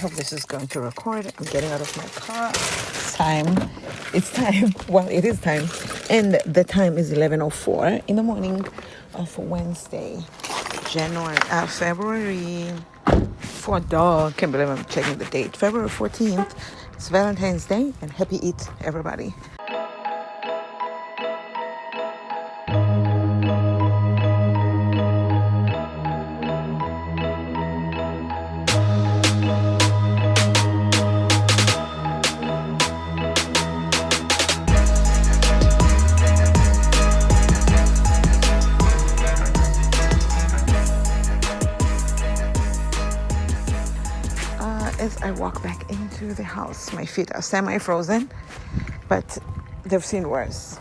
hope this is going to record. I'm getting out of my car. It's time. Well, it is time. And the time is 11:04 in the morning of Wednesday, February 4th. Can't believe I'm checking the date. February 14th. It's Valentine's Day, and happy Eid, everybody. As I walk back into the house, my feet are semi-frozen, but they've seen worse.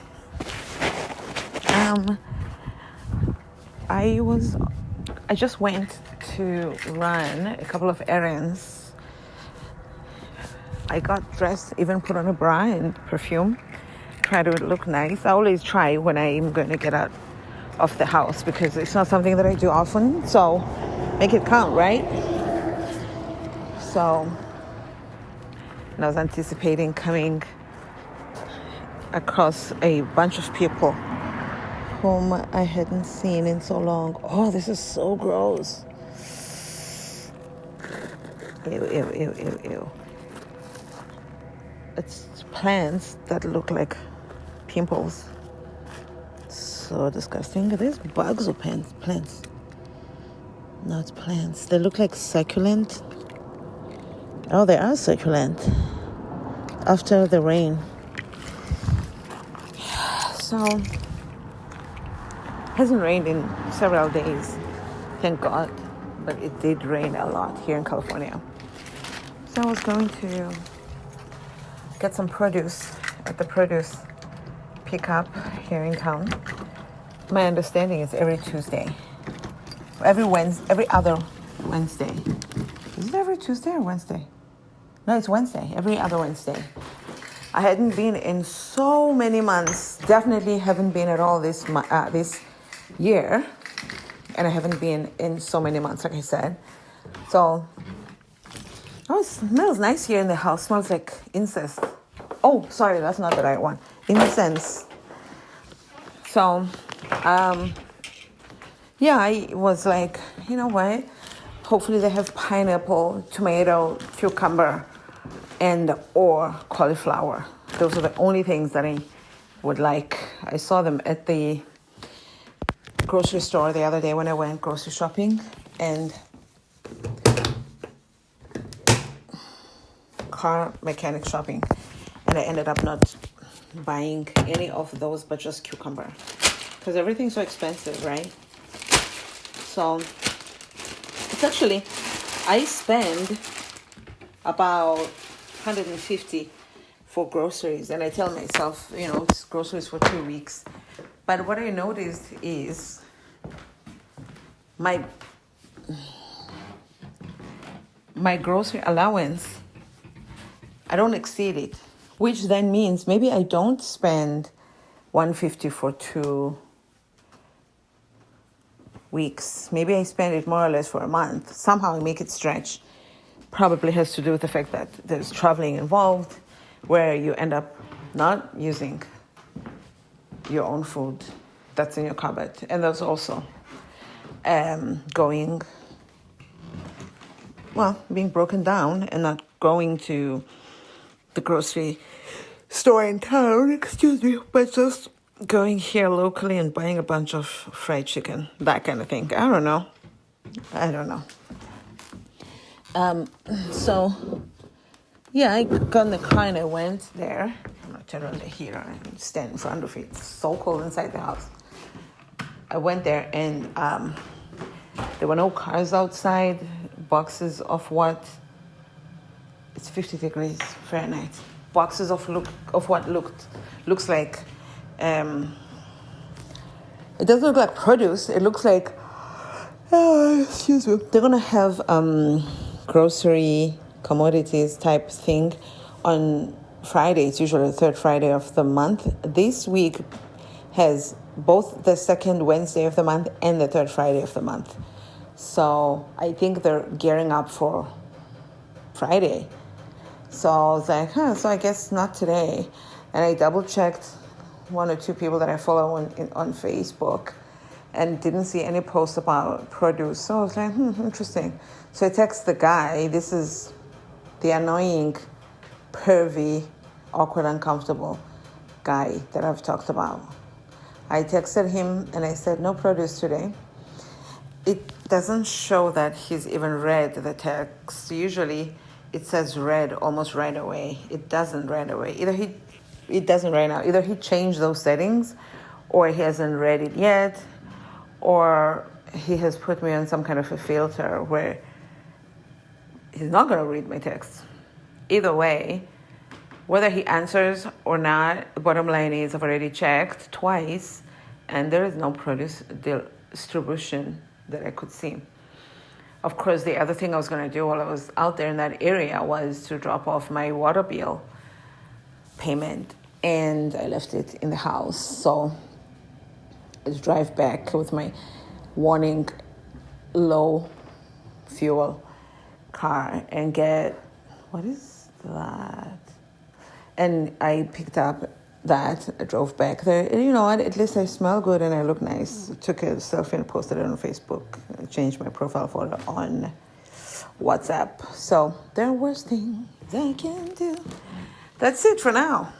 I just went to run a couple of errands. I got dressed, even put on a bra and perfume, try to look nice. I always try when I'm going to get out of the house because it's not something that I do often, so make it count, right? So, and I was anticipating coming across a bunch of people whom I hadn't seen in so long. Oh, this is so gross. Ew, ew, ew, ew, ew. It's plants that look like pimples. So disgusting. Are these bugs or plants? No, it's plants. They look like succulent. Oh, they are succulent after the rain. So, it hasn't rained in several days, thank God, but it did rain a lot here in California. So I was going to get some produce at the produce pickup here in town. My understanding is every Tuesday, every other Wednesday. Is it every Tuesday or Wednesday? No, it's Wednesday, every other Wednesday. I hadn't been in so many months. Definitely haven't been at all this year. And I haven't been in so many months, like I said. So, it smells nice here in the house. Smells like incense. Oh, sorry, that's not the right one. Incense. So, I was like, you know what? Hopefully they have pineapple, tomato, cucumber, and or cauliflower. Those are the only things that I would like. I saw them at the grocery store the other day when I went grocery shopping and car mechanic shopping. And I ended up not buying any of those but just cucumber. Because everything's so expensive, right? So it's actually, I spend about $150 for groceries, and I tell myself, it's groceries for 2 weeks. But what I noticed is my grocery allowance, I don't exceed it, which then means maybe I don't spend $150 for 2 weeks. Maybe I spend it more or less for a month. Somehow I make it stretch. Probably has to do with the fact that there's traveling involved, where you end up not using your own food that's in your cupboard. And there's also being broken down and not going to the grocery store in town, but just going here locally and buying a bunch of fried chicken, that kind of thing. I don't know. I got in the car and I went there. I'm going to turn on the heater and stand in front of it. It's so cold inside the house. I went there and there were no cars outside. Boxes of what? It's 50 degrees Fahrenheit. Boxes of what looks like. It doesn't look like produce. It looks like. Excuse me. They're gonna have grocery commodities type thing on Friday. It's usually the third Friday of the month. This week has both the second Wednesday of the month and the third Friday of the month. So I think they're gearing up for Friday. So I was like, so I guess not today. And I double checked one or two people that I follow on Facebook and didn't see any posts about produce. So I was like, interesting. So I text the guy. This is the annoying, pervy, awkward, uncomfortable guy that I've talked about. I texted him and I said, no produce today. It doesn't show that he's even read the text. Usually it says read almost right away. It doesn't right away. It doesn't right now. Either he changed those settings or he hasn't read it yet, or he has put me on some kind of a filter where he's not going to read my text. Either way, whether he answers or not, the bottom line is I've already checked twice and there is no produce distribution that I could see. Of course, the other thing I was going to do while I was out there in that area was to drop off my water bill payment, and I left it in the house. So I drive back with my warning low fuel car and get, what is that? And I picked up that. I drove back there. And you know what? At least I smell good and I look nice. I took a selfie and posted it on Facebook. I changed my profile photo on WhatsApp. So there are worse things I can do. That's it for now.